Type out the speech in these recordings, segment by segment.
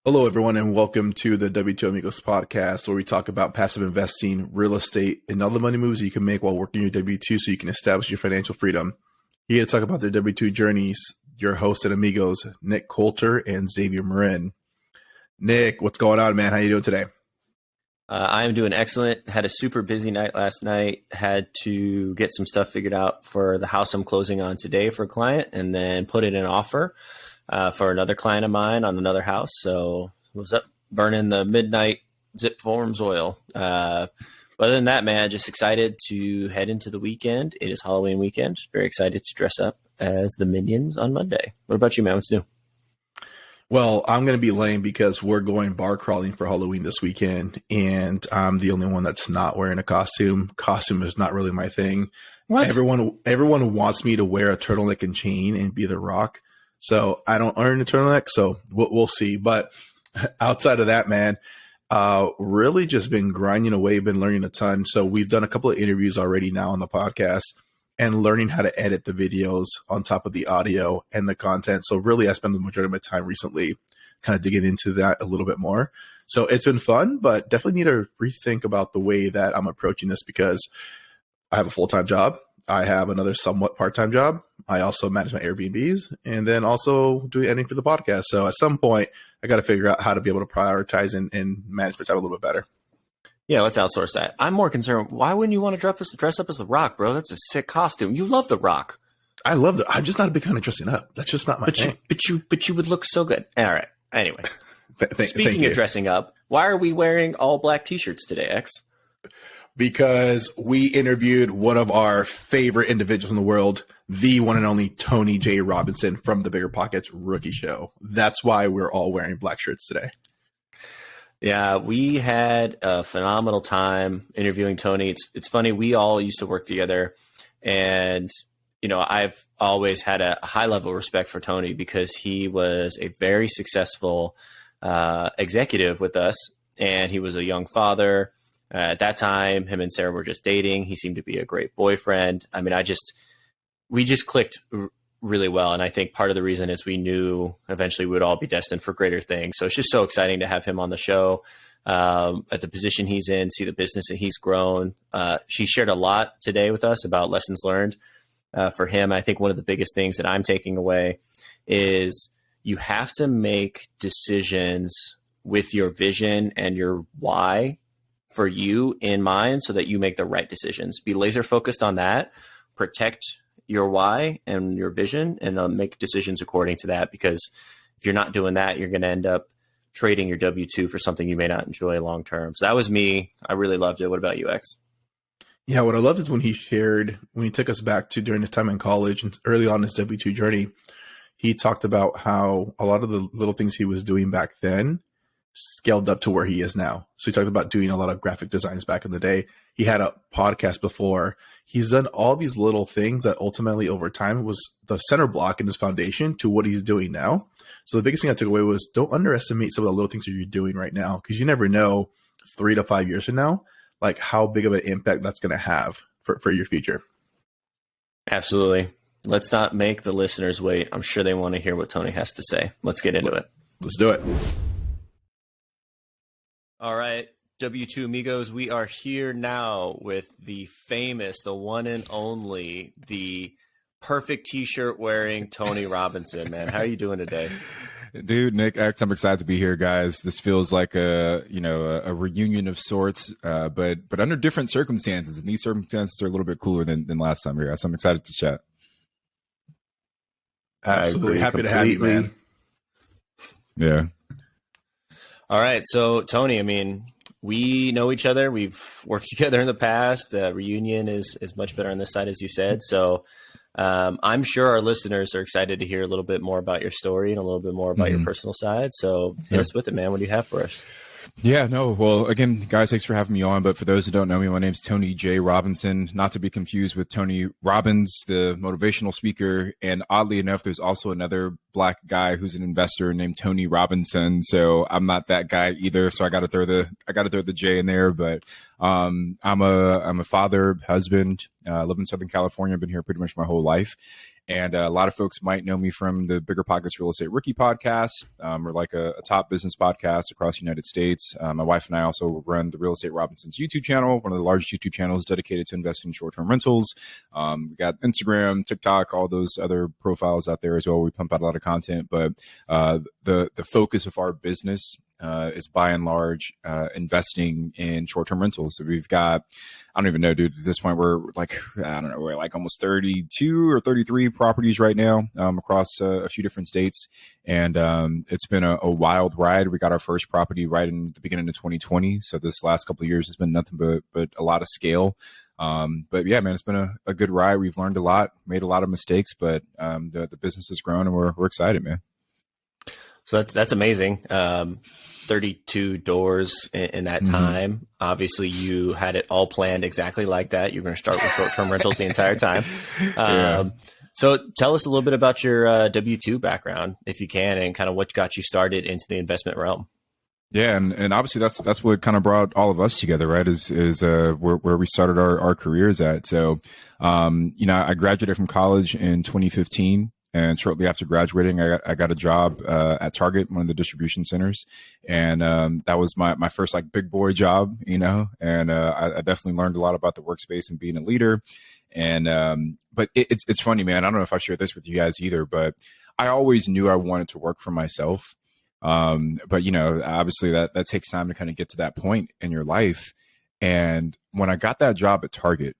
Hello, everyone, and welcome to the W2 Amigos podcast, where we talk about passive investing, real estate, and all the money moves you can make while working your W2 so you can establish your financial freedom. Here to talk about their W2 journeys, your hosts and amigos, Nick Coulter and Xavier Marin. Nick, what's going on, man? How you doing today? I am doing excellent. Had a super busy night last night. Had to get some stuff figured out for the house I'm closing on today for a client, and then put it in offer for another client of mine on another house. So was up burning the midnight zip forms oil. Other than that, man, just excited to head into the weekend. It is Halloween weekend. Very excited to dress up as the Minions on Monday. What about you, man? What's new? Well, I'm going to be lame because we're going bar crawling for Halloween this weekend, and I'm the only one that's not wearing a costume. Costume is not really my thing. What? Everyone wants me to wear a turtleneck and chain and be The Rock. So I don't earn a turtleneck, so we'll see. But outside of that, man, really just been grinding away, been learning a ton. So we've done a couple of interviews already now on the podcast and learning how to edit the videos on top of the audio and the content. So really I spent the majority of my time recently kind of digging into that a little bit more. So it's been fun, but definitely need to rethink about the way that I'm approaching this because I have a full-time job. I have another somewhat part-time job. I also manage my Airbnbs and then also do editing for the podcast. So at some point, I got to figure out how to be able to prioritize and manage my time a little bit better. Yeah, let's outsource that. I'm more concerned. Why wouldn't you want to dress up as The Rock, bro? That's a sick costume. You love The Rock. I love I'm just not a big fan of dressing up. That's just not my thing. But you would look so good. All right. Anyway, speaking of dressing up, why are we wearing all black T-shirts today, X? Because we interviewed one of our favorite individuals in the world, the one and only Tony J. Robinson from the Bigger Pockets Rookie Show. That's why we're all wearing black shirts today. Yeah, we had a phenomenal time interviewing Tony. It's funny. We all used to work together, and I've always had a high level of respect for Tony because he was a very successful executive with us, and he was a young father. At that time, him and Sarah were just dating. He seemed to be a great boyfriend. I mean, we just clicked really well. And I think part of the reason is we knew eventually we would all be destined for greater things. So it's just so exciting to have him on the show at the position he's in, see the business that he's grown. She shared a lot today with us about lessons learned for him. I think one of the biggest things that I'm taking away is you have to make decisions with your vision and your why for you in mind so that you make the right decisions. Be laser focused on that, protect your why and your vision, and make decisions according to that. Because if you're not doing that, you're going to end up trading your W-2 for something you may not enjoy long term. So that was me. I really loved it. What about you, X? Yeah, what I loved is when he took us back to during his time in college and early on his W-2 journey, he talked about how a lot of the little things he was doing back then scaled up to where he is now. So he talked about doing a lot of graphic designs back in the day. He had a podcast before. He's done all these little things that ultimately over time was the center block in his foundation to what he's doing now. So the biggest thing I took away was don't underestimate some of the little things that you're doing right now, because you never know 3 to 5 years from now, like how big of an impact that's going to have for your future. Absolutely. Let's not make the listeners wait. I'm sure they want to hear what Tony has to say. Let's get into it. Let's do it. All right, W2 Amigos, we are here now with the famous, the one and only, the perfect T-shirt wearing Tony Robinson, man. How are you doing today? Dude, Nick, X, I'm excited to be here, guys. This feels like a reunion of sorts, but under different circumstances. And these circumstances are a little bit cooler than last time here. So I'm excited to chat. Absolutely happy to have you, man. Yeah. All right. So, Tony, I mean, we know each other. We've worked together in the past. Reunion is much better on this side, as you said. So I'm sure our listeners are excited to hear a little bit more about your story and a little bit more about your personal side. So hit us with it, man. What do you have for us? Yeah, no. Well, again, guys, thanks for having me on. But for those who don't know me, my name's Tony J. Robinson, not to be confused with Tony Robbins, the motivational speaker. And oddly enough, there's also another Black guy who's an investor named Tony Robinson. So I'm not that guy either. So I got to throw the J in there. But I'm a father, husband, live in Southern California. Been here pretty much my whole life. And a lot of folks might know me from the Bigger Pockets Real Estate Rookie podcast. We're like a top business podcast across the United States. My wife and I also run the Real Estate Robinsons YouTube channel, one of the largest YouTube channels dedicated to investing in short-term rentals. We got Instagram, TikTok, all those other profiles out there as well. We pump out a lot of content, but the focus of our business is by and large investing in short-term rentals. So we've got, I don't even know, dude, at this point we're like, I don't know, we're like almost 32 or 33 properties right now across a few different states. And it's been a wild ride. We got our first property right in the beginning of 2020. So this last couple of years has been nothing but a lot of scale. But yeah, man, it's been a good ride. We've learned a lot, made a lot of mistakes, but the business has grown and we're excited, man. So that's amazing. 32 doors in that time. Obviously, you had it all planned exactly like that. You're going to start with short-term rentals the entire time. So tell us a little bit about your W-2 background, if you can, and kind of what got you started into the investment realm. Yeah, and obviously that's what kind of brought all of us together, right? Is where we started our careers at. So, I graduated from college in 2015. And shortly after graduating, I got a job at Target, one of the distribution centers, and that was my first like big boy job, and I definitely learned a lot about the workspace and being a leader. And but it's funny, man. I don't know if I shared this with you guys either, but I always knew I wanted to work for myself. But obviously that takes time to kind of get to that point in your life. And when I got that job at Target,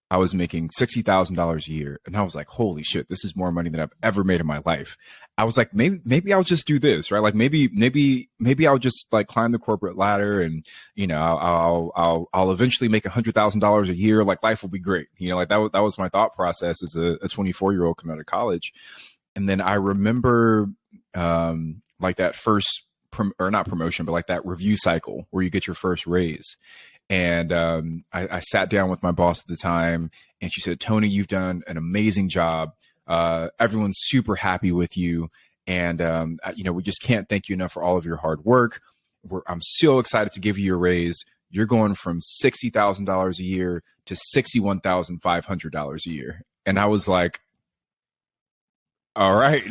I was making $60,000 a year. And I was like, holy shit, this is more money than I've ever made in my life. I was like, maybe I'll just do this, right? Like maybe I'll just like climb the corporate ladder and, I'll eventually make $100,000 a year. Like life will be great. Like that was my thought process as a 24-year-old coming out of college. And then I remember, like that first or not promotion, but like that review cycle where you get your first raise. And I sat down with my boss at the time and she said, Tony, you've done an amazing job. Everyone's super happy with you. And, we just can't thank you enough for all of your hard work. I'm so excited to give you your raise. You're going from $60,000 a year to $61,500 a year. And I was like, all right,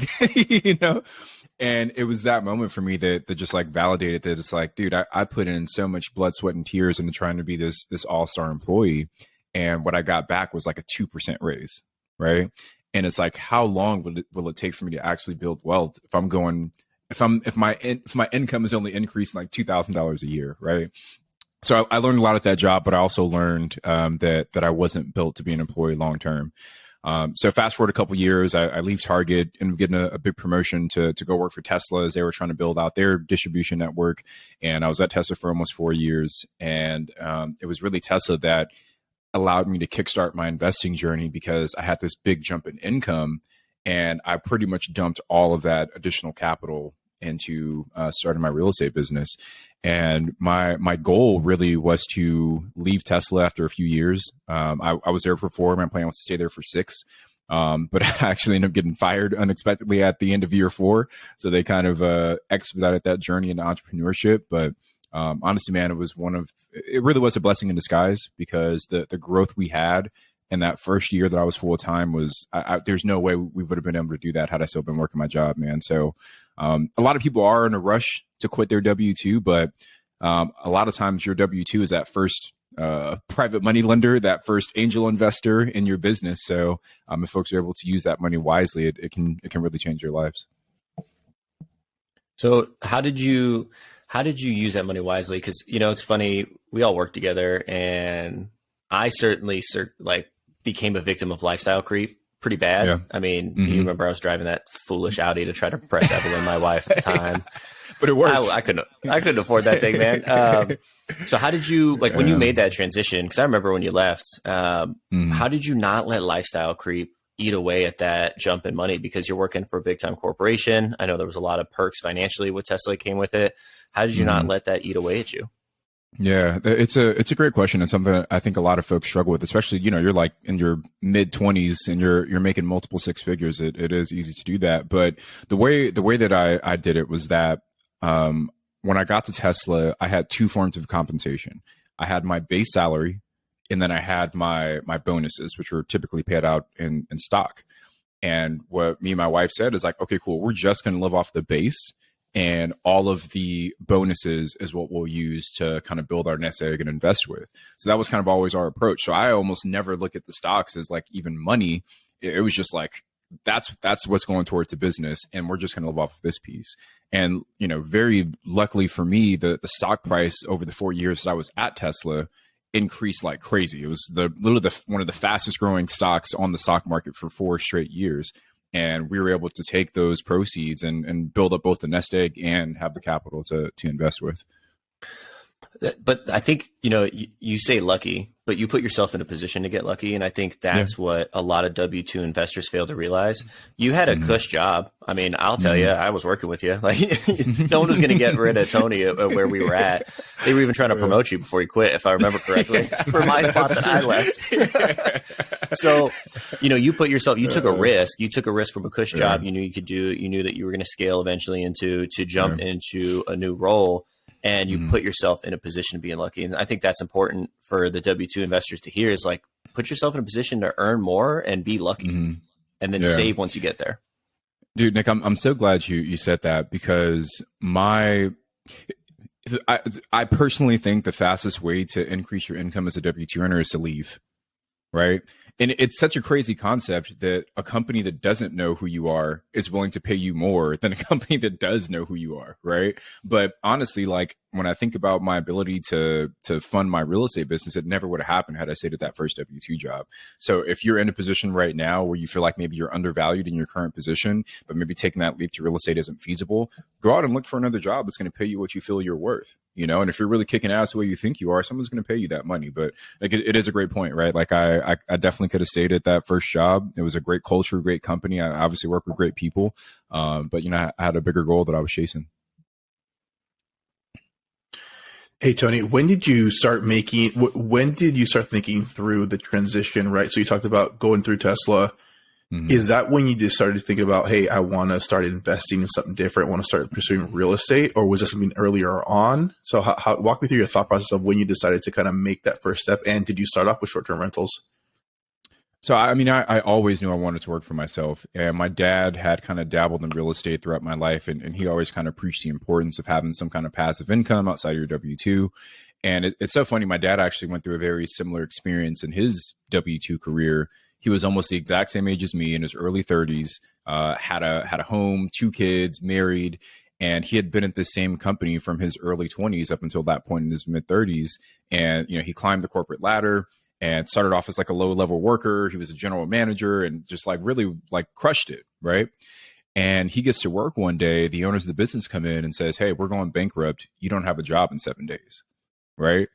And it was that moment for me that just like validated that it's like, dude, I put in so much blood, sweat, and tears into trying to be this all-star employee. And what I got back was like a 2% raise. Right. And it's like, how long will it take for me to actually build wealth if my income is only increasing like $2,000 a year. Right. So I learned a lot at that job, but I also learned that I wasn't built to be an employee long-term. So fast forward a couple of years, I leave Target and getting a big promotion to go work for Tesla as they were trying to build out their distribution network. And I was at Tesla for almost 4 years. And it was really Tesla that allowed me to kickstart my investing journey because I had this big jump in income and I pretty much dumped all of that additional capital into starting my real estate business. And my goal really was to leave Tesla after a few years. I was there for 4. My plan was to stay there for 6. But I actually ended up getting fired unexpectedly at the end of year 4. So they kind of expedited that journey into entrepreneurship. But honestly, man, it really was a blessing in disguise because the growth we had in that first year that I was full time was, there's no way we would have been able to do that had I still been working my job, man. So a lot of people are in a rush to quit their W-2, but a lot of times your W-2 is that first private money lender, that first angel investor in your business. So if folks are able to use that money wisely, it can really change their lives. So how did you use that money wisely? Because, it's funny, we all work together and I certainly became a victim of lifestyle creep pretty bad. Yeah. I mean, you remember I was driving that foolish Audi to try to impress Evelyn, my wife at the time. But it worked. I couldn't afford that thing, man. So how did you, when you made that transition, because I remember when you left, how did you not let lifestyle creep eat away at that jump in money? Because you're working for a big time corporation. I know there was a lot of perks financially with Tesla came with it. How did you not let that eat away at you? Yeah, it's a great question. It's something that I think a lot of folks struggle with, especially, you're like in your mid 20s and you're making multiple 6 figures. It is easy to do that. But the way that I did it was that, when I got to Tesla, I had 2 forms of compensation. I had my base salary and then I had my bonuses, which were typically paid out in stock. And what me and my wife said is like, okay, cool. We're just going to live off the base, and all of the bonuses is what we'll use to kind of build our nest egg and invest with. So that was kind of always our approach. So I almost never look at the stocks as like even money. It was just like, that's what's going towards the business, and we're just going to live off of this piece. And, you know, very luckily for me, the stock price over the 4 years that I was at Tesla increased like crazy. It was one of the fastest growing stocks on the stock market for 4 straight years. And we were able to take those proceeds and build up both the nest egg and have the capital to invest with. But I think, you know, you say lucky, but you put yourself in a position to get lucky. And I think that's what a lot of W-2 investors fail to realize. You had a cush job. I mean, I'll tell you, I was working with you. Like, no one was going to get rid of Tony at where we were at. They were even trying to promote you before you quit, if I remember correctly, for my spot that I left. So, you know, you took a risk. You took a risk from a cush job. You knew you could do, you knew that you were going to scale eventually to jump into a new role. And you put yourself in a position of being lucky. And I think that's important for the W-2 investors to hear, is like, put yourself in a position to earn more and be lucky, and then save once you get there. Dude, Nick, I'm so glad you said that, because I personally think the fastest way to increase your income as a W-2 earner is to leave, right? And it's such a crazy concept that a company that doesn't know who you are is willing to pay you more than a company that does know who you are, right? But honestly, like, when I think about my ability to fund my real estate business, it never would have happened had I stayed at that first W-2 job. So if you're in a position right now where you feel like maybe you're undervalued in your current position, but maybe taking that leap to real estate isn't feasible, go out and look for another job that's going to pay you what you feel you're worth, you know? And if you're really kicking ass the way you think you are, someone's going to pay you that money. But like, it is a great point, right? Like, I definitely could have stayed at that first job. It was a great culture, great company. I obviously work with great people. But, you know, I had a bigger goal that I was chasing. Hey, Tony, when did you start thinking through the transition, right? So you talked about going through Tesla. Is that when you just started to think about, hey, I want to start investing in something different, I want to start pursuing real estate, or was this something earlier on? So walk me through your thought process of when you decided to kind of make that first step. And did you start off with short-term rentals? So, I mean, I always knew I wanted to work for myself, and my dad had kind of dabbled in real estate throughout my life. And he always kind of preached the importance of having some kind of passive income outside of your W-2. And it's so funny. My dad actually went through a very similar experience in his W-2 career. He was almost the exact same age as me, in his early 30s, had a home, 2 kids, married. And he had been at the same company from his early 20s up until that point in his mid 30s. And, you know, he climbed the corporate ladder and started off as like a low level worker. He was a general manager and just like really like crushed it. Right. And he gets to work one day. The owners of the business come in and says, hey, we're going bankrupt. You don't have a job in 7 days. Right.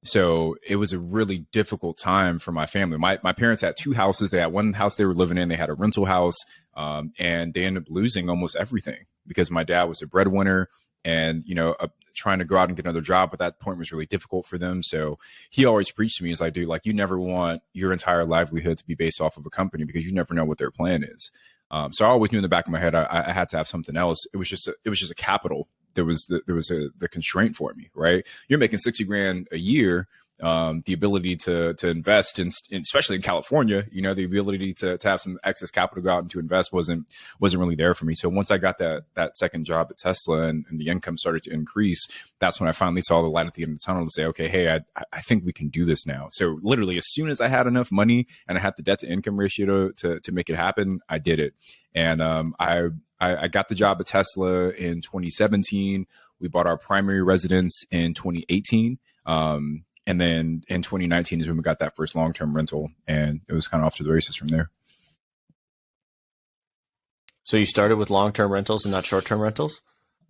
So it was a really difficult time for my family. My parents had 2 houses. They had one house they were living in. They had a rental house, and they ended up losing almost everything because my dad was a breadwinner, and, you know, trying to go out and get another job at that point was really difficult for them. So he always preached to me, as I do, like, you never want your entire livelihood to be based off of a company, because you never know what their plan is. So I always knew in the back of my head, I had to have something else. It was just a capital. There was the constraint for me, right? You're making 60 grand a year. The ability to invest in, especially in California, you know, the ability to have some excess capital to go out and to invest wasn't really there for me. So once I got that second job at Tesla and the income started to increase, that's when I finally saw the light at the end of the tunnel to say, okay, hey, I think we can do this now. So literally, as soon as I had enough money and I had the debt to income ratio to make it happen, I did it. And I got the job at Tesla in 2017. We bought our primary residence in 2018. And then in 2019 is when we got that first long-term rental, and it was kind of off to the races from there. So you started with long-term rentals and not short-term rentals?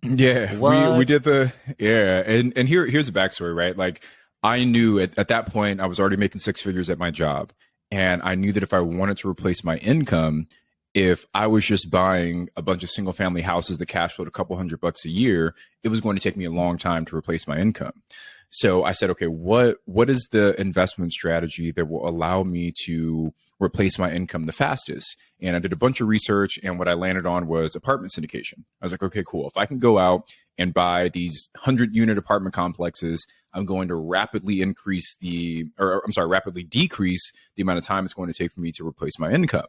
Yeah, we did and here's the backstory, right? Like, I knew at that point I was already making 6 figures at my job, and I knew that if I wanted to replace my income, if I was just buying a bunch of single family houses that cash flowed a couple $100 a year, it was going to take me a long time to replace my income. So I said, okay, what is the investment strategy that will allow me to replace my income the fastest? And I did a bunch of research, and what I landed on was apartment syndication. I was like, okay, cool. If I can go out and buy these 100-unit apartment complexes, I'm going to rapidly decrease the amount of time it's going to take for me to replace my income.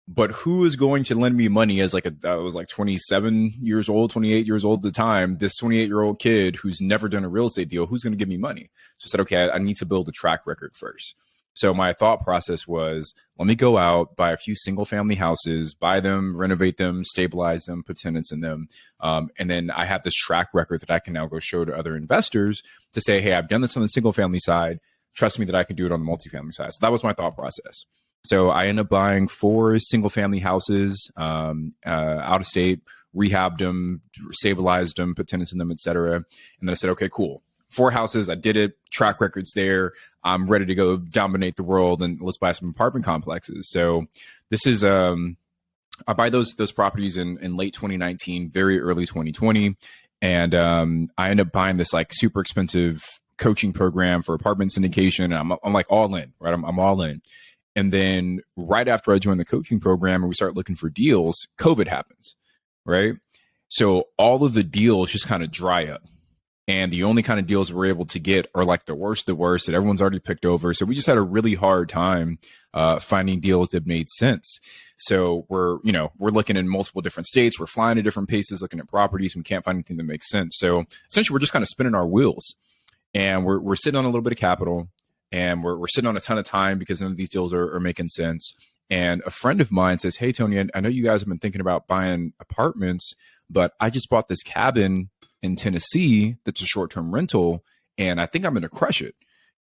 but who is going to lend me money as like I was like 27 years old, 28 years old at the time, this 28-year-old kid who's never done a real estate deal, who's going to give me money? So I said, okay, I need to build a track record first. So my thought process was, let me go out, buy a few single family houses, buy them, renovate them, stabilize them, put tenants in them. And then I have this track record that I can now go show to other investors to say, hey, I've done this on the single family side. Trust me that I can do it on the multifamily side. So that was my thought process. So I ended up buying 4 single family houses out of state, rehabbed them, stabilized them, put tenants in them, et cetera. And then I said, okay, cool. 4 houses. I did it. Track records there. I'm ready to go dominate the world, and let's buy some apartment complexes. So this is, I buy those properties in late 2019, very early 2020. And I end up buying this like super expensive coaching program for apartment syndication. And I'm like all in, right? I'm all in. And then right after I joined the coaching program and we start looking for deals, COVID happens, right? So all of the deals just kind of dry up. And the only kind of deals we're able to get are like the worst that everyone's already picked over. So we just had a really hard time finding deals that made sense. So we're looking in multiple different states. We're flying at different paces, looking at properties. And we can't find anything that makes sense. So essentially, we're just kind of spinning our wheels, and we're sitting on a little bit of capital, and we're sitting on a ton of time because none of these deals are making sense. And a friend of mine says, hey, Tony, I know you guys have been thinking about buying apartments, but I just bought this cabin in Tennessee that's a short-term rental, and I think I'm going to crush it.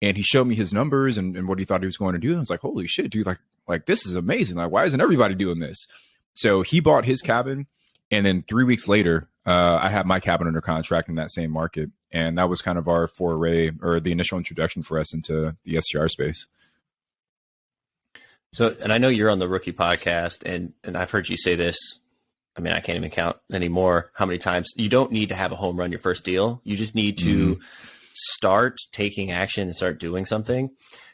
And he showed me his numbers and what he thought he was going to do. And I was like, holy shit, dude, like this is amazing. Like, why isn't everybody doing this? So he bought his cabin, and then 3 weeks later, I had my cabin under contract in that same market. And that was kind of our foray, or the initial introduction for us into the STR space. So, and I know you're on the Rookie podcast, and I've heard you say this. I mean, I can't even count anymore how many times. You don't need to have a home run your first deal. You just need to start taking action and start doing something.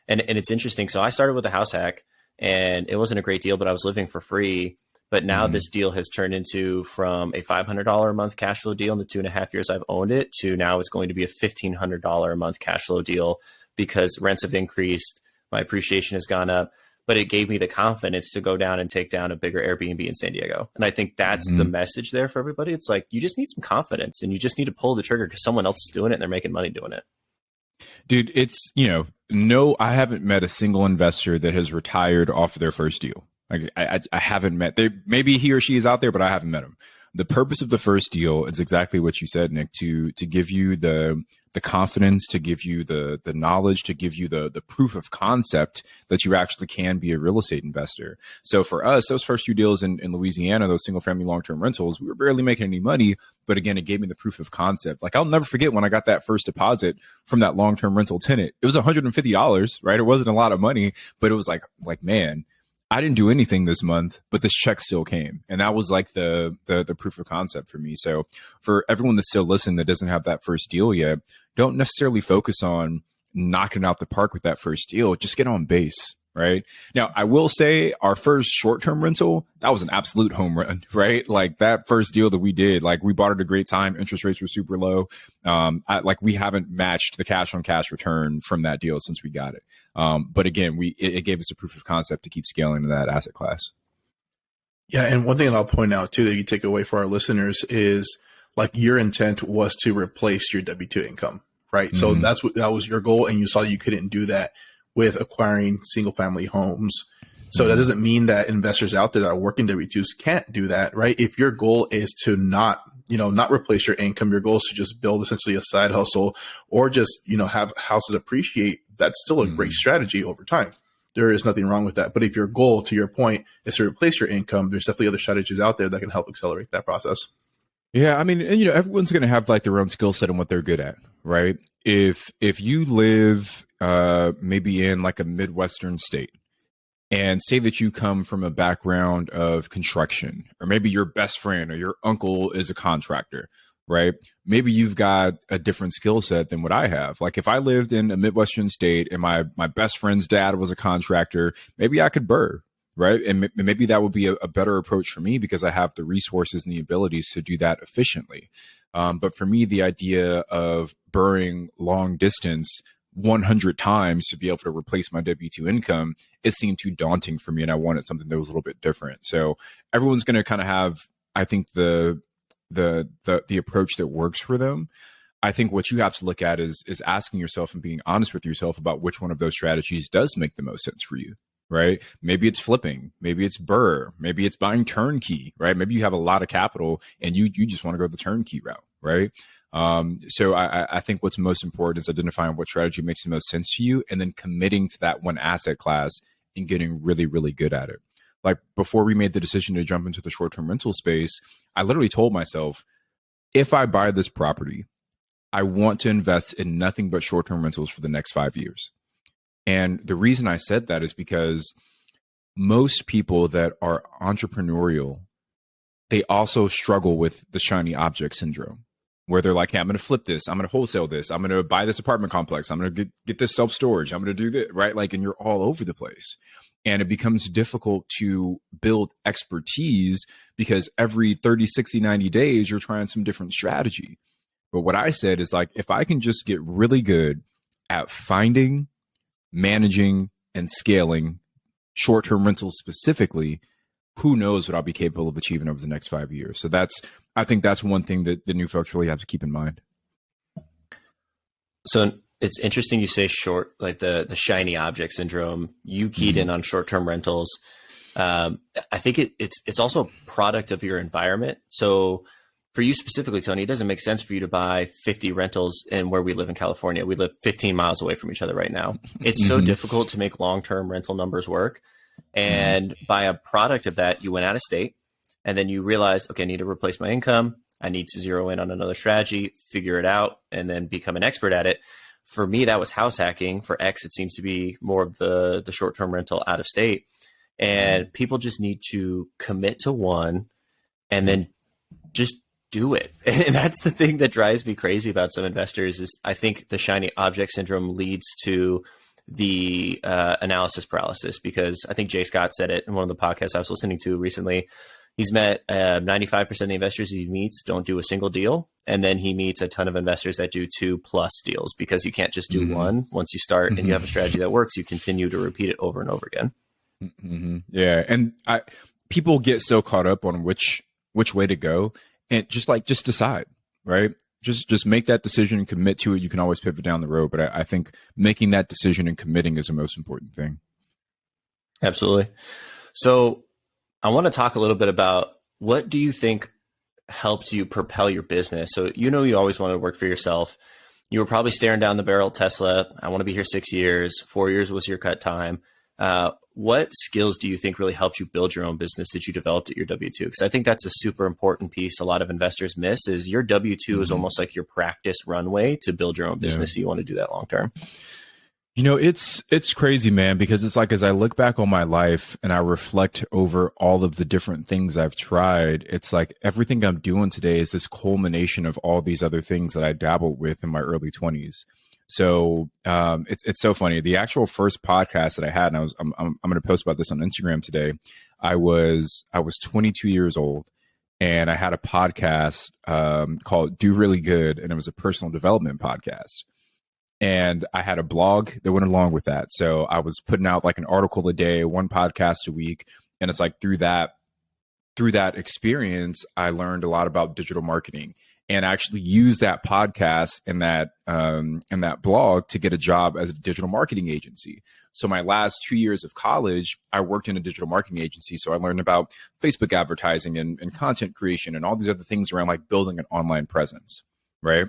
And it's interesting. So I started with a house hack, and it wasn't a great deal, but I was living for free. But now this deal has turned into, from a $500 a month cash flow deal in the 2.5 years I've owned it, to now it's going to be a $1,500 a month cash flow deal because rents have increased, my appreciation has gone up. But it gave me the confidence to go down and take down a bigger Airbnb in San Diego. And I think that's the message there for everybody. It's like, you just need some confidence, and you just need to pull the trigger because someone else is doing it and they're making money doing it. Dude, it's, no, I haven't met a single investor that has retired off of their first deal. Like, I haven't met, maybe he or she is out there, but I haven't met him. The purpose of the first deal is exactly what you said, Nick, to give you the confidence, to give you the knowledge, to give you the proof of concept that you actually can be a real estate investor. So for us, those first few deals in Louisiana, those single family long-term rentals, we were barely making any money. But again, it gave me the proof of concept. Like, I'll never forget when I got that first deposit from that long-term rental tenant. It was $150, right? It wasn't a lot of money, but it was like, man, I didn't do anything this month, but this check still came. And that was like the proof of concept for me. So for everyone that's still listening that doesn't have that first deal yet, don't necessarily focus on knocking out the park with that first deal. Just get on base, right? Now, I will say our first short-term rental, that was an absolute home run, right? Like, that first deal that we did, like, we bought it at a great time. Interest rates were super low. We haven't matched the cash on cash return from that deal since we got it. But again, it gave us a proof of concept to keep scaling in that asset class. Yeah. And one thing that I'll point out too, that you take away for our listeners is, like, your intent was to replace your W-2 income, right? So that was your goal. And you saw you couldn't do that with acquiring single family homes. So that doesn't mean that investors out there that are working W-2s can't do that, right? If your goal is to not replace your income, your goal is to just build essentially a side hustle, or just, have houses appreciate, that's still a great strategy over time. There is nothing wrong with that. But if your goal, to your point, is to replace your income, there's definitely other strategies out there that can help accelerate that process. Yeah, I mean, and everyone's going to have like their own skill set and what they're good at, right? If you live maybe in like a Midwestern state, and say that you come from a background of construction, or maybe your best friend or your uncle is a contractor, right? Maybe you've got a different skill set than what I have. Like, if I lived in a Midwestern state and my best friend's dad was a contractor, maybe I could burr, right? And maybe that would be a better approach for me because I have the resources and the abilities to do that efficiently. But for me, the idea of burring long distance 100 times to be able to replace my W-2 income, it seemed too daunting for me. And I wanted something that was a little bit different. So everyone's going to kind of have, I think, the approach that works for them. I think what you have to look at is asking yourself and being honest with yourself about which one of those strategies does make the most sense for you, right? Maybe it's flipping, maybe it's BRRRR, maybe it's buying turnkey, right? Maybe you have a lot of capital and you just want to go the turnkey route, right? So I think what's most important is identifying what strategy makes the most sense to you and then committing to that one asset class and getting really, really good at it. Like before we made the decision to jump into the short-term rental space, I literally told myself, if I buy this property, I want to invest in nothing but short-term rentals for the next 5 years. And the reason I said that is because most people that are entrepreneurial, they also struggle with the shiny object syndrome, where they're like, hey, I'm going to flip this. I'm going to wholesale this. I'm going to buy this apartment complex. I'm going to get this self-storage. I'm going to do this, right? Like, and you're all over the place. And it becomes difficult to build expertise because every 30, 60, 90 days, you're trying some different strategy. But what I said is like, if I can just get really good at finding, managing, and scaling short-term rentals specifically, who knows what I'll be capable of achieving over the next 5 years. So I think that's one thing that the new folks really have to keep in mind. So it's interesting you say like the shiny object syndrome. You keyed in on short-term rentals. I think it's also a product of your environment. So for you specifically, Tony, it doesn't make sense for you to buy 50 rentals in where we live in California. We live 15 miles away from each other right now. It's so difficult to make long-term rental numbers work. And by a product of that, you went out of state and then you realized, okay, I need to replace my income. I need to zero in on another strategy, figure it out, and then become an expert at it. For me, that was house hacking. For X, it seems to be more of the short-term rental out of state. And people just need to commit to one and then just do it. And that's the thing that drives me crazy about some investors is I think the shiny object syndrome leads to the analysis paralysis, because I think Jay Scott said it in one of the podcasts I was listening to recently. He's met 95% of the investors he meets don't do a single deal. And then he meets a ton of investors that do 2+ deals, because you can't just do one. Once you start and you have a strategy that works, you continue to repeat it over and over again. Yeah. And people get so caught up on which way to go, and just decide, right? Just make that decision and commit to it. You can always pivot down the road, but I think making that decision and committing is the most important thing. Absolutely. So I want to talk a little bit about, what do you think helps you propel your business? So, you always wanted to work for yourself. You were probably staring down the barrel at Tesla. I want to be here 6 years. 4 years was your cut time. What skills do you think really helped you build your own business that you developed at your W-2? Because I think that's a super important piece a lot of investors miss, is your W-2 is almost like your practice runway to build your own business if you want to do that long term. It's crazy, man, because it's like, as I look back on my life and I reflect over all of the different things I've tried, it's like everything I'm doing today is this culmination of all these other things that I dabbled with in my early 20s. So it's so funny. The actual first podcast that I had, and I'm going to post about this on Instagram today. I was 22 years old, and I had a podcast called Do Really Good, and it was a personal development podcast. And I had a blog that went along with that. So I was putting out like an article a day, one podcast a week, and it's like through that experience, I learned a lot about digital marketing. And actually use that podcast and that blog to get a job as a digital marketing agency. So my last 2 years of college, I worked in a digital marketing agency. So I learned about Facebook advertising and content creation and all these other things around like building an online presence, right?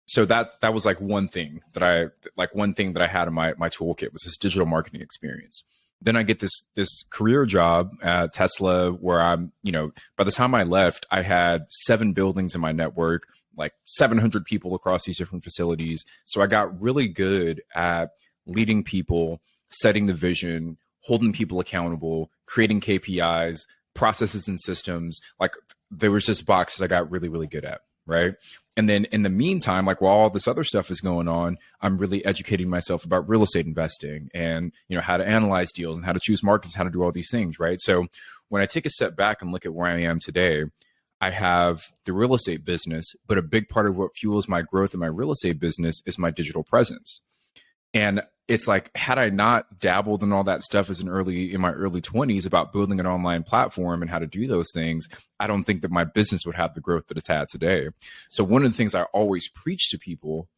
So that was like one thing that I had in my toolkit was this digital marketing experience. Then I get this career job at Tesla where I'm, by the time I left, I had 7 buildings in my network, like 700 people across these different facilities. So I got really good at leading people, setting the vision, holding people accountable, creating KPIs, processes and systems. Like there was this box that I got really, really good at. Right. And then in the meantime, like while all this other stuff is going on, I'm really educating myself about real estate investing and, how to analyze deals and how to choose markets, how to do all these things. Right. So when I take a step back and look at where I am today, I have the real estate business, but a big part of what fuels my growth in my real estate business is my digital presence. And it's like, had I not dabbled in all that stuff in my early 20s about building an online platform and how to do those things, I don't think that my business would have the growth that it's had today. So one of the things I always preach to people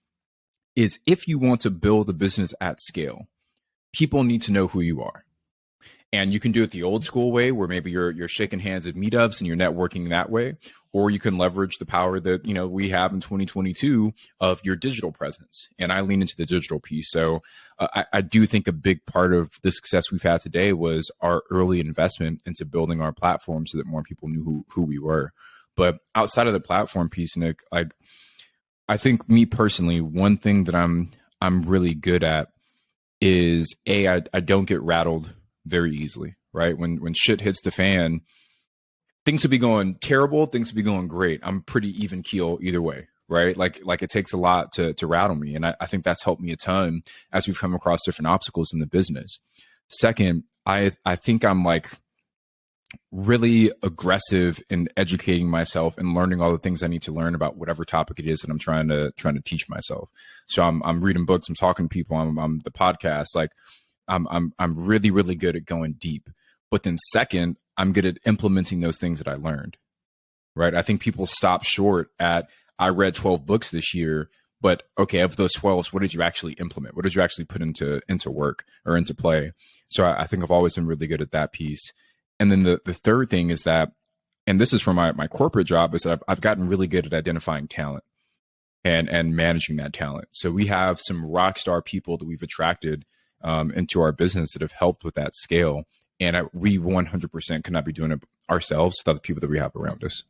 is, if you want to build a business at scale, people need to know who you are. And you can do it the old school way, where maybe you're shaking hands at meetups and you're networking that way, or you can leverage the power that, you know, we have in 2022 of your digital presence. And I lean into the digital piece. So I do think a big part of the success we've had today was our early investment into building our platform so that more people knew who we were. But outside of the platform piece, Nick, I think, me personally, one thing that I'm really good at is I don't get rattled very easily, right? When shit hits the fan, things could be going terrible, things could be going great. I'm pretty even keel either way, right? Like it takes a lot to rattle me. And I think that's helped me a ton as we've come across different obstacles in the business. Second, I think I'm like really aggressive in educating myself and learning all the things I need to learn about whatever topic it is that I'm trying to teach myself. So I'm reading books, I'm talking to people, I'm the podcast, like I'm really, really good at going deep. But then second, I'm good at implementing those things that I learned, right? I think people stop short at, I read 12 books this year, but okay, of those 12, what did you actually implement? What did you actually put into work or into play? So I think I've always been really good at that piece. And then the third thing is that, and this is from my corporate job, is that I've gotten really good at identifying talent and managing that talent. So we have some rock star people that we've attracted into our business that have helped with that scale. And we 100% cannot be doing it ourselves without the people that we have around us.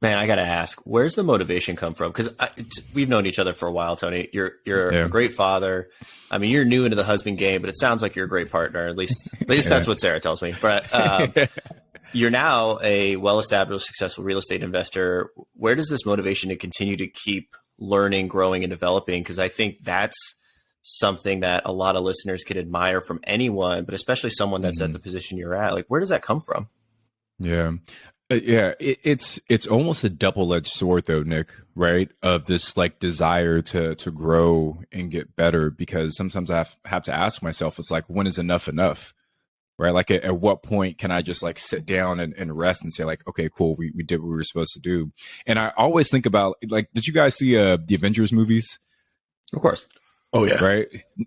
Man, I got to ask, where's the motivation come from? Because we've known each other for a while, Tony. You're a great father. I mean, you're new into the husband game, but it sounds like you're a great partner. At least that's what Sarah tells me. But you're now a well-established, successful real estate investor. Where does this motivation to continue to keep learning, growing, and developing? Because I think that's something that a lot of listeners could admire from anyone, but especially someone that's at the position you're at. Like, where does that come from? Yeah. It's almost a double-edged sword though, Nick, right? Of this like desire to grow and get better, because sometimes I have to ask myself, it's like, when is enough, right? Like at what point can I just like sit down and rest and say like, okay, cool, we did what we were supposed to do. And I always think about, like, did you guys see the Avengers movies? Of course. Oh yeah. Right.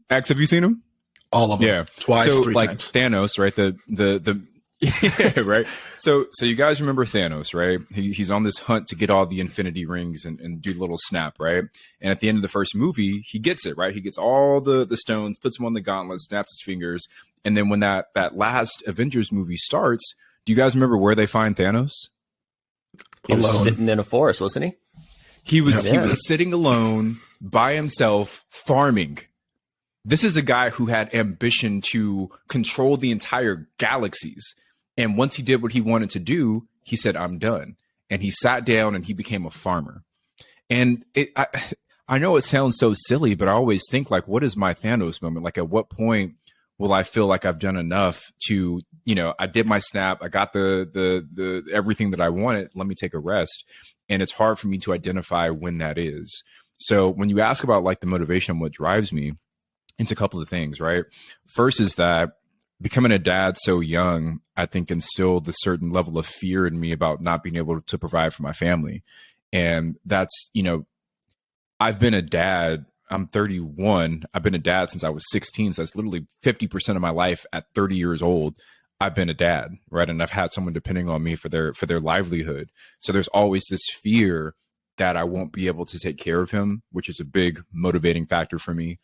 X, have you seen them? All of them. Yeah. Twice, so, 3 like times. Thanos, right? The yeah, right. So you guys remember Thanos, right? He's on this hunt to get all the Infinity Rings and do the little snap, right? And at the end of the first movie, he gets it, right? He gets all the stones, puts them on the gauntlet, snaps his fingers. And then when that last Avengers movie starts, do you guys remember where they find Thanos? He was sitting in a forest, wasn't he? He was sitting alone by himself farming. This is a guy who had ambition to control the entire galaxies. And once he did what he wanted to do, he said, I'm done. And he sat down and he became a farmer. And I know it sounds so silly, but I always think like, what is my Thanos moment? Like, at what point will I feel like I've done enough to, you know, I did my snap, I got the everything that I wanted, let me take a rest. And it's hard for me to identify when that is. So when you ask about like the motivation, what drives me, it's a couple of things, right? First is that becoming a dad so young, I think instilled a certain level of fear in me about not being able to provide for my family. And that's, you know, I've been a dad. I'm 31. I've been a dad since I was 16. So that's literally 50% of my life at 30 years old. I've been a dad, right? And I've had someone depending on me for their livelihood. So there's always this fear that I won't be able to take care of him, which is a big motivating factor for me.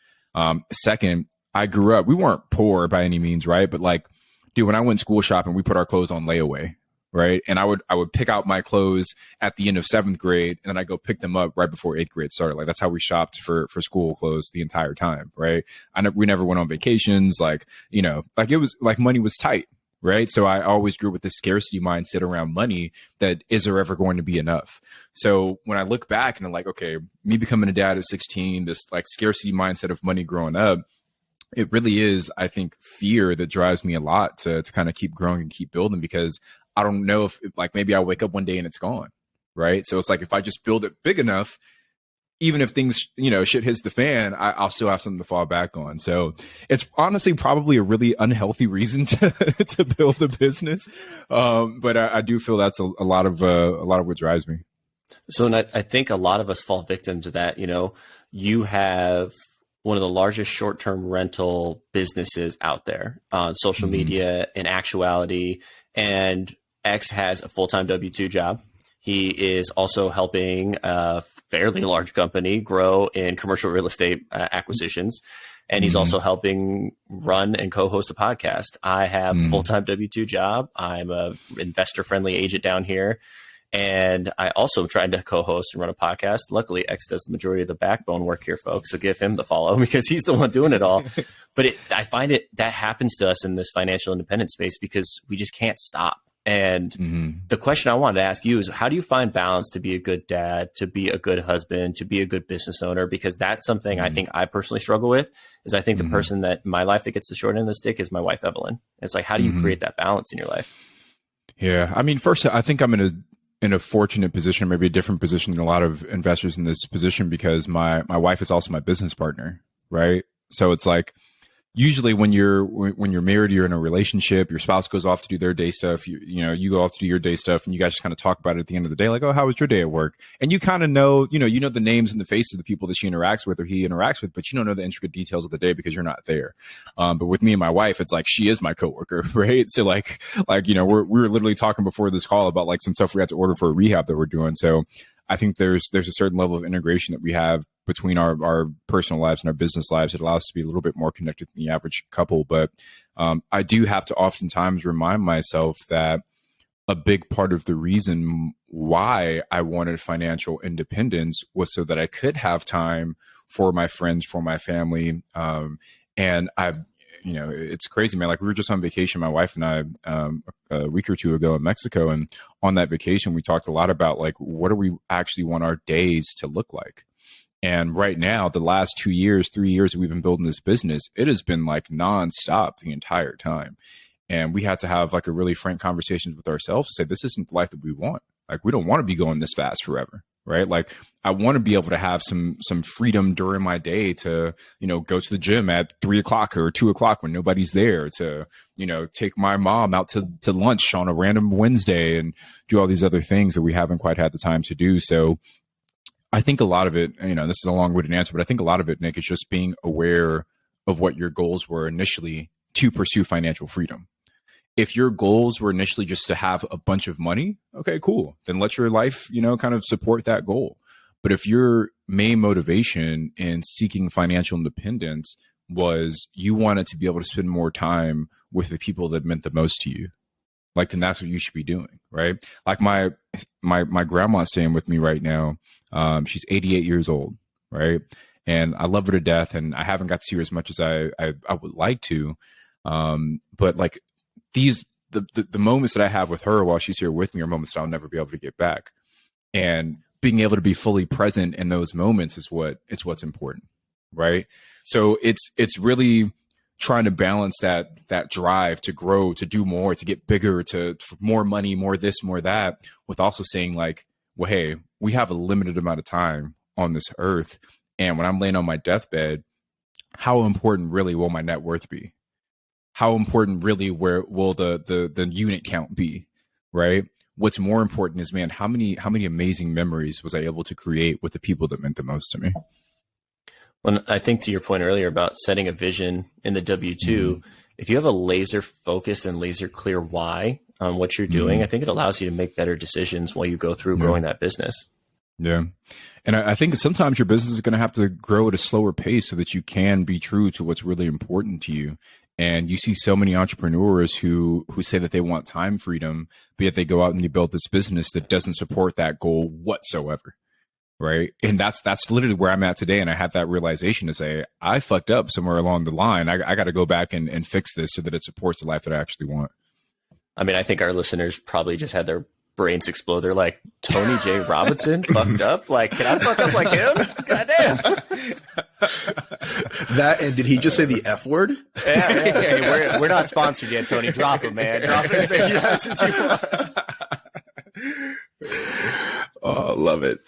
Second, I grew up, we weren't poor by any means, right? But like, dude, when I went school shopping, we put our clothes on layaway, right? And I would pick out my clothes at the end of 7th grade, and then I go pick them up right before 8th grade started. Like, that's how we shopped for school clothes the entire time, right? We never went on vacations. Like, you know, like it was like money was tight, right? So I always grew with this scarcity mindset around money, that is there ever going to be enough? So when I look back and I'm like, okay, me becoming a dad at 16, this like scarcity mindset of money growing up, it really is, I think, fear that drives me a lot to kind of keep growing and keep building, because I don't know if like maybe I wake up one day and it's gone, right? So it's like, if I just build it big enough, even if things, shit hits the fan, I'll still have something to fall back on. So it's honestly probably a really unhealthy reason to build a business. But I do feel that's a lot of what drives me. So, and I think a lot of us fall victim to that. You have one of the largest short-term rental businesses out there on social media in actuality. And X has a full-time W-2 job. He is also helping a fairly large company grow in commercial real estate acquisitions. And he's also helping run and co-host a podcast. I have a full-time W-2 job. I'm a investor-friendly agent down here. And I also tried to co-host and run a podcast. Luckily, X does the majority of the backbone work here, folks. So give him the follow because he's the one doing it all. But I find that happens to us in this financial independence space because we just can't stop. And the question I wanted to ask you is, how do you find balance to be a good dad, to be a good husband, to be a good business owner? Because that's something I think I personally struggle with. Is I think the person that in my life that gets the short end of the stick is my wife, Evelyn. It's like, how do you create that balance in your life? Yeah, I mean, first, I think I'm in a fortunate position, maybe a different position than a lot of investors in this position, because my wife is also my business partner, right? So it's like, usually when you're married, you're in a relationship, your spouse goes off to do their day stuff, you go off to do your day stuff, and you guys just kind of talk about it at the end of the day, like, oh, how was your day at work? And you kind of know, the names and the face of the people that she interacts with or he interacts with, but you don't know the intricate details of the day because you're not there. But with me and my wife, it's like, she is my coworker, right? So like, we were literally talking before this call about like some stuff we had to order for a rehab that we're doing. So I think there's a certain level of integration that we have between our personal lives and our business lives. It allows us to be a little bit more connected than the average couple. But I do have to oftentimes remind myself that a big part of the reason why I wanted financial independence was so that I could have time for my friends, for my family. And it's crazy, man. Like, we were just on vacation, my wife and I, a week or two ago in Mexico. And on that vacation, we talked a lot about like, what do we actually want our days to look like? And right now, the last 2 years, 3 years that we've been building this business, it has been like nonstop the entire time. And we had to have like a really frank conversations with ourselves to say, this isn't the life that we want. Like, we don't want to be going this fast forever, right? Like, I want to be able to have some freedom during my day to, go to the gym at 3 o'clock or 2 o'clock when nobody's there, to, take my mom out to lunch on a random Wednesday and do all these other things that we haven't quite had the time to do. So I think a lot of it, this is a long-winded answer, but I think a lot of it, Nick, is just being aware of what your goals were initially to pursue financial freedom. If your goals were initially just to have a bunch of money, okay, cool. Then let your life, kind of support that goal. But if your main motivation in seeking financial independence was you wanted to be able to spend more time with the people that meant the most to you, like, then that's what you should be doing, right? Like my grandma's staying with me right now. She's 88 years old, right? And I love her to death, and I haven't got to see her as much as I would like to. But like, the moments that I have with her while she's here with me are moments that I'll never be able to get back. And being able to be fully present in those moments is what's important, right? So it's really trying to balance that drive to grow, to do more, to get bigger, for more money, more this, more that, with also saying like, well, hey, we have a limited amount of time on this earth. And when I'm laying on my deathbed, how important really will my net worth be? How important really will the unit count be, right? What's more important is, man, how many amazing memories was I able to create with the people that meant the most to me? Well, I think to your point earlier about setting a vision in the W-2, if you have a laser focused and laser clear why on what you're doing, I think it allows you to make better decisions while you go through growing that business. Yeah. And I think sometimes your business is going to have to grow at a slower pace so that you can be true to what's really important to you. And you see so many entrepreneurs who say that they want time freedom, but yet they go out and you build this business that doesn't support that goal whatsoever. Right. And that's literally where I'm at today. And I had that realization to say, I fucked up somewhere along the line. I got to go back and fix this so that it supports the life that I actually want. I mean, I think our listeners probably just had their brains explode. They're like, Tony J. Robinson fucked up? Like, can I fuck up like him? Goddamn. That, and did he just say the F word? Yeah, we're not sponsored yet, Tony. Drop him, man. Drop as many times as you want. Oh, love it.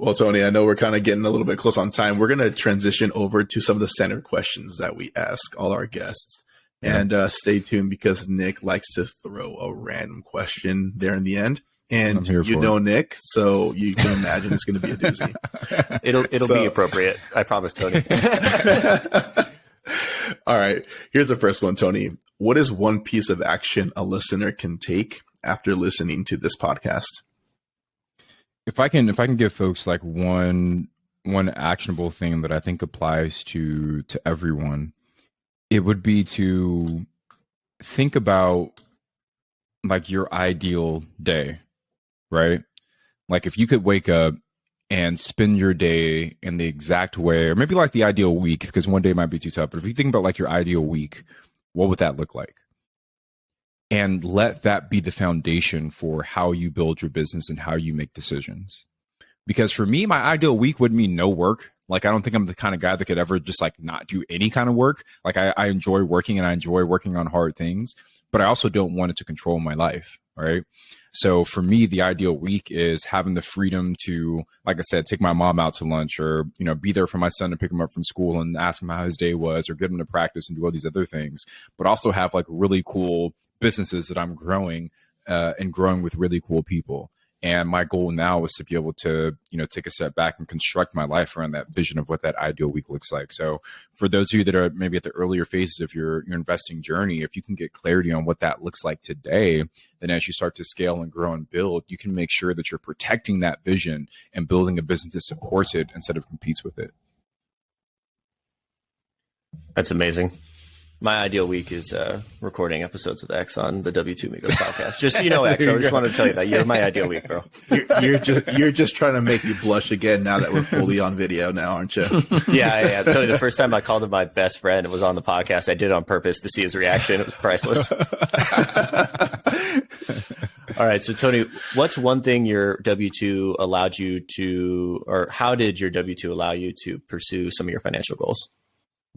Well, Tony, I know we're kind of getting a little bit close on time. We're going to transition over to some of the standard questions that we ask all our guests. Yeah. And stay tuned because Nick likes to throw a random question there in the end. And you know Nick, so you can imagine it's going to be a doozy. It'll be appropriate. I promise, Tony. All right. Here's the first one, Tony. What is one piece of action a listener can take after listening to this podcast? If I can give folks like one actionable thing that I think applies to everyone, it would be to think about like your ideal day, right? Like if you could wake up and spend your day in the exact way, or maybe like the ideal week, because one day might be too tough, but if you think about like your ideal week, what would that look like? And let that be the foundation for how you build your business and how you make decisions. Because for me, my ideal week would mean no work. Like, I don't think I'm the kind of guy that could ever just like not do any kind of work. Like I enjoy working and I enjoy working on hard things, but I also don't want it to control my life. Right. So for me, the ideal week is having the freedom to, like I said, take my mom out to lunch or, be there for my son to pick him up from school and ask him how his day was or get him to practice and do all these other things, but also have like really cool businesses that I'm growing and growing with really cool people. And my goal now is to be able to, take a step back and construct my life around that vision of what that ideal week looks like. So for those of you that are maybe at the earlier phases of your investing journey, if you can get clarity on what that looks like today, then as you start to scale and grow and build, you can make sure that you're protecting that vision and building a business that supports it instead of competes with it. That's amazing. My ideal week is recording episodes with X on the W2 Amigos podcast. Just so you know, X, I just wanted to tell you that you're my ideal week, bro. You're just trying to make me blush again now that we're fully on video now, aren't you? Yeah. Tony, the first time I called him my best friend and was on the podcast, I did it on purpose to see his reaction. It was priceless. All right. So, Tony, what's one thing your W2 allowed you to, or how did your W2 allow you to pursue some of your financial goals?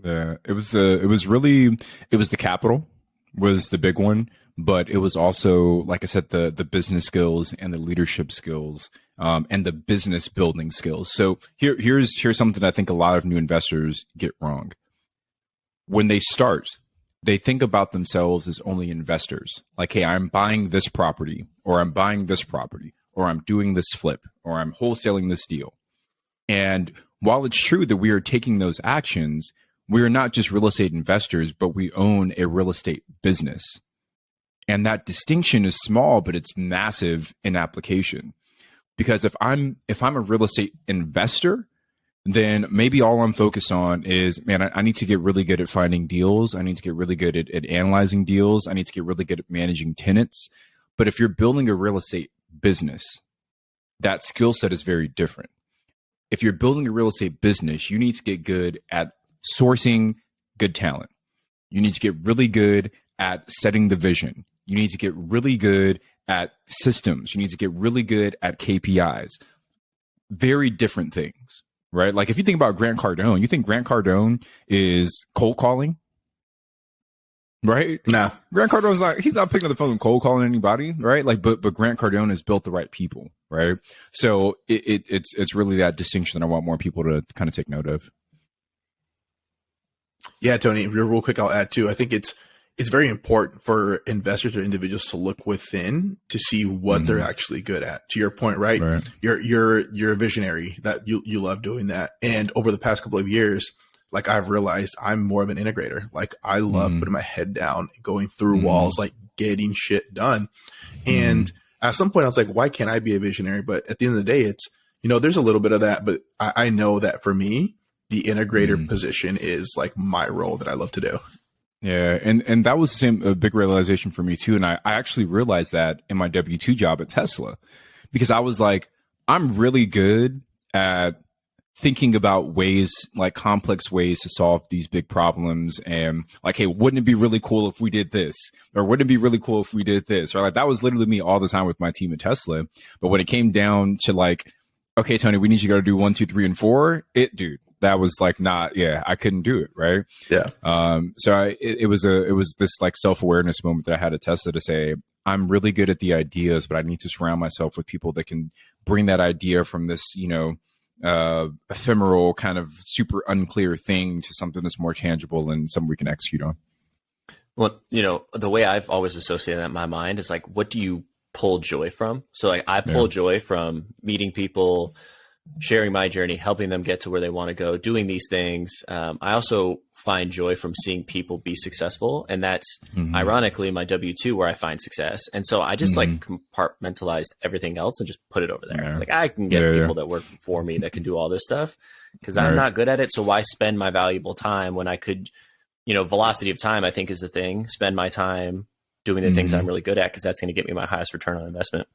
It was the capital was the big one, but it was also, like I said, the business skills and the leadership skills, and the business building skills. So here's something I think a lot of new investors get wrong. When they start, they think about themselves as only investors. Like, hey, I'm buying this property, or I'm buying this property, or I'm doing this flip, or I'm wholesaling this deal. And while it's true that we are taking those actions, we are not just real estate investors, but we own a real estate business. And that distinction is small, but it's massive in application. Because if I'm a real estate investor, then maybe all I'm focused on is, man, I need to get really good at finding deals. I need to get really good at analyzing deals. I need to get really good at managing tenants. But if you're building a real estate business, that skill set is very different. If you're building a real estate business, you need to get good at sourcing good talent. You need to get really good at setting the vision. You need to get really good at systems. You need to get really good at KPIs. Very different things, right? Like if you think about Grant Cardone, you think Grant Cardone is cold calling, right? No. Grant Cardone's he's not picking up the phone and cold calling anybody, right? Like, but Grant Cardone has built the right people, right? So it's really that distinction that I want more people to kind of take note of. Yeah, Tony, real quick, I'll add too. I think it's very important for investors or individuals to look within to see what they're actually good at. To your point, right? You're a visionary, that you love doing that. And over the past couple of years, like I've realized I'm more of an integrator. Like I love putting my head down, going through walls, like getting shit done. And at some point I was like, why can't I be a visionary? But at the end of the day, it's, there's a little bit of that, but I know that for me, the integrator position is like my role that I love to do. Yeah. And that was a big realization for me too. And I actually realized that in my W2 job at Tesla, because I was like, I'm really good at thinking about ways, like complex ways to solve these big problems. And like, hey, wouldn't it be really cool if we did this? Or wouldn't it be really cool if we did this? Or like, that was literally me all the time with my team at Tesla. But when it came down to like, okay, Tony, we need you to go to do 1, 2, 3, and 4. Dude, that was like I couldn't do it. Right. Yeah. So it was this like self-awareness moment that I had at Tesla to say, I'm really good at the ideas, but I need to surround myself with people that can bring that idea from this, ephemeral kind of super unclear thing to something that's more tangible and something we can execute on. Well, the way I've always associated that in my mind is like, what do you pull joy from? So like I pull joy from meeting people, sharing my journey, helping them get to where they want to go, doing these things. I also find joy from seeing people be successful. And that's ironically my W-2 where I find success. And so I just like compartmentalized everything else and just put it over there. Yeah. Like I can get people that work for me that can do all this stuff because I'm not good at it. So why spend my valuable time when I could, velocity of time, I think is the thing. Spend my time doing the things I'm really good at because that's going to get me my highest return on investment.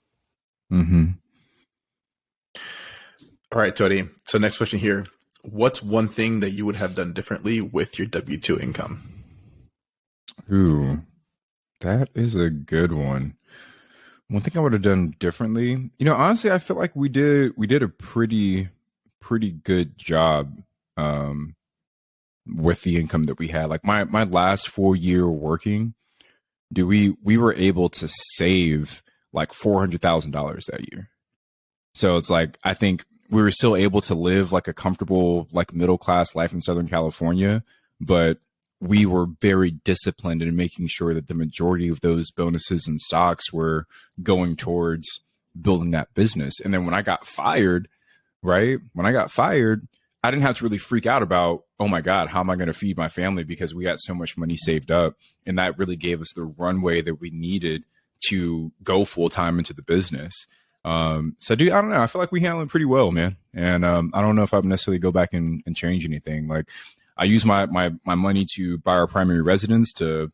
All right, Tony. So next question here. What's one thing that you would have done differently with your W-2 income? Ooh, that is a good one. One thing I would have done differently, honestly, I feel like we did a pretty good job with the income that we had. Like my last 4 year working, we were able to save like $400,000 that year. So it's like, I think we were still able to live like a comfortable, like middle class life in Southern California, but we were very disciplined in making sure that the majority of those bonuses and stocks were going towards building that business. And then when I got fired, I didn't have to really freak out about, oh my God, how am I going to feed my family? Because we got so much money saved up. And that really gave us the runway that we needed to go full time into the business. So dude, I don't know. I feel like we handled it pretty well, man. And I don't know if I would necessarily go back and change anything. Like I use my money to buy our primary residence, to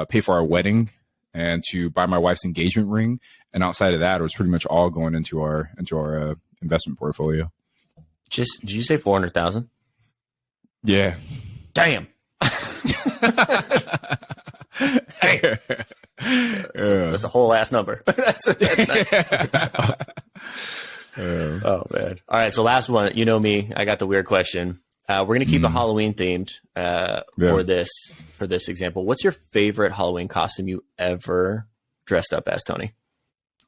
pay for our wedding, and to buy my wife's engagement ring. And outside of that, it was pretty much all going into our investment portfolio. Did you say 400,000? Yeah. Damn. Hey. That's a whole ass number. that's oh man. All right. So last one, me, I got the weird question. We're going to keep it Halloween themed, for this example. What's your favorite Halloween costume you ever dressed up as, Tony?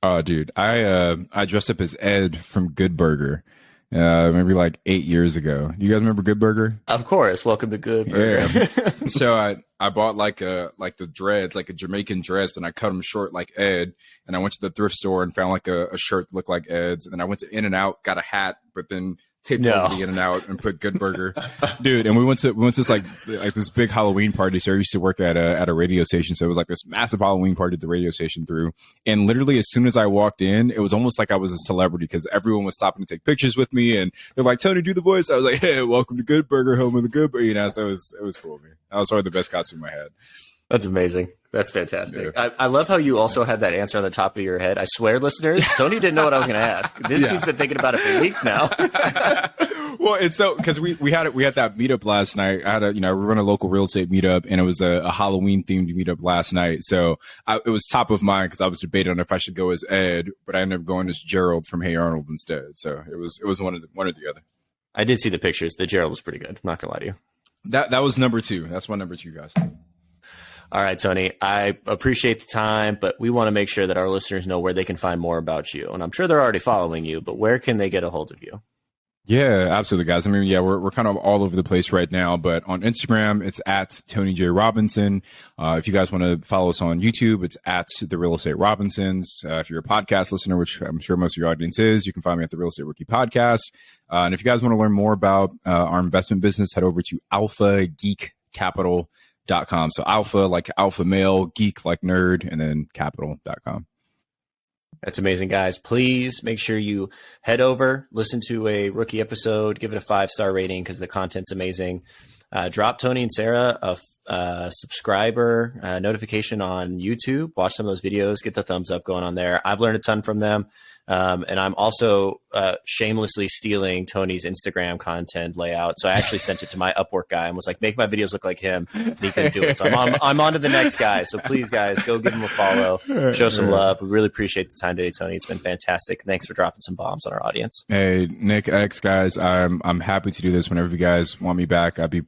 Oh dude, I dressed up as Ed from Good Burger. Maybe like 8 years ago. You guys remember Good Burger? Of course. Welcome to Good Burger. Yeah. So I bought like the dreads, like a Jamaican dress, but I cut them short like Ed. And I went to the thrift store and found like a shirt that looked like Ed's. And then I went to In-N-Out, got a hat, but then taped over the In-N-Out and put Good Burger. Dude, and we went to this like this big Halloween party. So I used to work at a radio station. So it was like this massive Halloween party the radio station threw. And literally as soon as I walked in, it was almost like I was a celebrity because everyone was stopping to take pictures with me. And they're like, Tony, do the voice. I was like, hey, welcome to Good Burger, home of the Good Burger. So it was cool, man. That was probably the best costume I had. That's amazing. That's fantastic. Yeah. I love how you also had that answer on the top of your head. I swear, listeners, Tony didn't know what I was going to ask. This dude's been thinking about it for weeks now. Well, it's so because we had that meetup last night. I had we run a local real estate meetup, and it was a Halloween themed meetup last night. So it was top of mind because I was debating on if I should go as Ed, but I ended up going as Gerald from Hey Arnold instead. So it was one or the other. I did see the pictures. The Gerald was pretty good. I'm not gonna lie to you. That was number 2. That's my number 2, guys. All right, Tony, I appreciate the time, but we want to make sure that our listeners know where they can find more about you. And I'm sure they're already following you, but where can they get a hold of you? Yeah, absolutely, guys. I mean, we're kind of all over the place right now, but on Instagram, it's at Tony J. Robinson. If you guys want to follow us on YouTube, it's at The Real Estate Robinsons. If you're a podcast listener, which I'm sure most of your audience is, you can find me at The Real Estate Rookie Podcast. And if you guys want to learn more about our investment business, head over to alphageekcapital.com. So alpha like alpha male, geek like nerd, and then capital.com. That's amazing, guys. Please make sure you head over, listen to a rookie episode, give it a 5-star rating because the content's amazing. Drop Tony and Sarah a subscriber notification on YouTube. Watch some of those videos. Get the thumbs up going on there. I've learned a ton from them. And I'm also shamelessly stealing Tony's Instagram content layout. So I actually sent it to my Upwork guy and was like, make my videos look like him. And he couldn't do it. So I'm on to the next guy. So please, guys, go give him a follow. Show some love. We really appreciate the time today, Tony. It's been fantastic. Thanks for dropping some bombs on our audience. Hey, Nick X, guys, I'm happy to do this whenever you guys want me back. I'd be,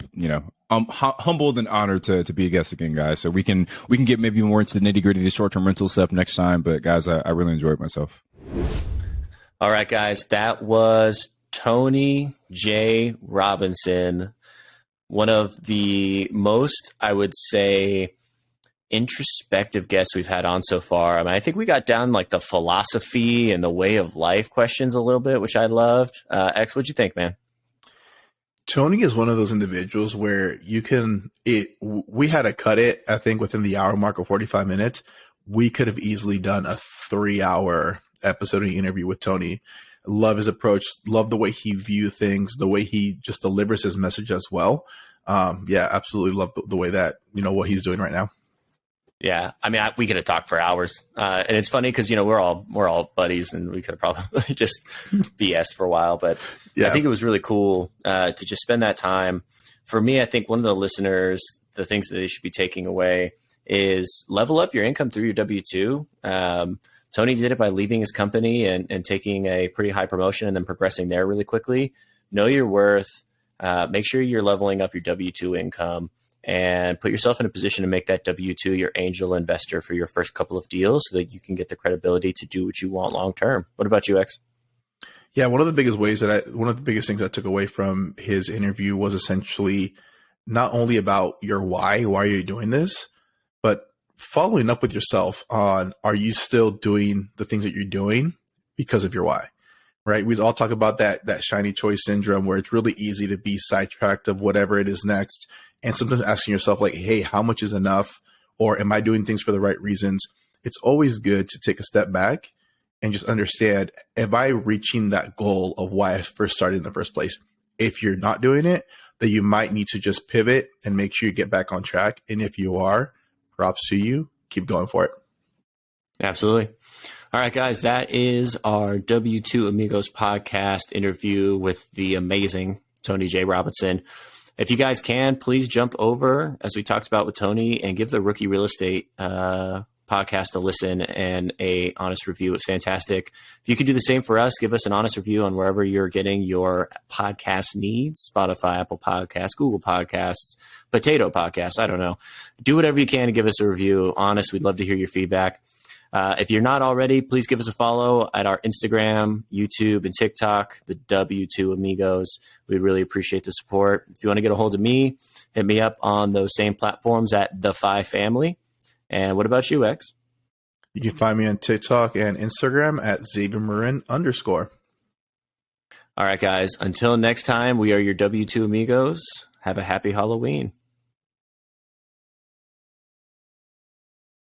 I'm humbled and honored to be a guest again, guys. So we can get maybe more into the nitty gritty, the short-term rental stuff next time. But guys, I really enjoyed myself. All right, guys, that was Tony J. Robinson, one of the most, I would say, introspective guests we've had on so far. I mean, I think we got down like the philosophy and the way of life questions a little bit, which I loved. X, what'd you think, man? Tony is one of those individuals where we had to cut it, I think, within the hour mark of 45 minutes. We could have easily done a 3-hour episode of the interview with Tony. Love his approach. Love the way he views things, the way he just delivers his message as well. Yeah, absolutely love the way that, what he's doing right now. Yeah, I mean, we could have talked for hours, and it's funny because we're all buddies, and we could have probably just BS'd for a while. But yeah. I think it was really cool to just spend that time. For me, I think one of the listeners, the things that they should be taking away is level up your income through your W-2. Tony did it by leaving his company and taking a pretty high promotion and then progressing there really quickly. Know your worth. Make sure you're leveling up your W-2 income. And put yourself in a position to make that W-2 your angel investor for your first couple of deals so that you can get the credibility to do what you want long term. What about you, X? Yeah, one of the biggest things I took away from his interview was essentially not only about your why are you doing this, but following up with yourself on, are you still doing the things that you're doing because of your why? Right? We all talk about that shiny choice syndrome where it's really easy to be sidetracked of whatever it is next. And sometimes asking yourself like, hey, how much is enough? Or am I doing things for the right reasons? It's always good to take a step back and just understand, am I reaching that goal of why I first started in the first place? If you're not doing it, then you might need to just pivot and make sure you get back on track. And if you are, props to you. Keep going for it. Absolutely. All right, guys, that is our W2 Amigos podcast interview with the amazing Tony J. Robinson. If you guys can, please jump over, as we talked about with Tony, and give the Rookie Real Estate podcast a listen and a honest review. It's fantastic. If you could do the same for us, give us an honest review on wherever you're getting your podcast needs, Spotify, Apple Podcasts, Google Podcasts, Potato Podcasts, I don't know. Do whatever you can to give us a review. Honest, we'd love to hear your feedback. If you're not already, please give us a follow at our Instagram, YouTube, and TikTok, the W2 Amigos. We'd really appreciate the support. If you want to get a hold of me, hit me up on those same platforms at The Phi Family. And what about you, X? You can find me on TikTok and Instagram at XavierMarin_. All right, guys. Until next time, we are your W2 Amigos. Have a happy Halloween.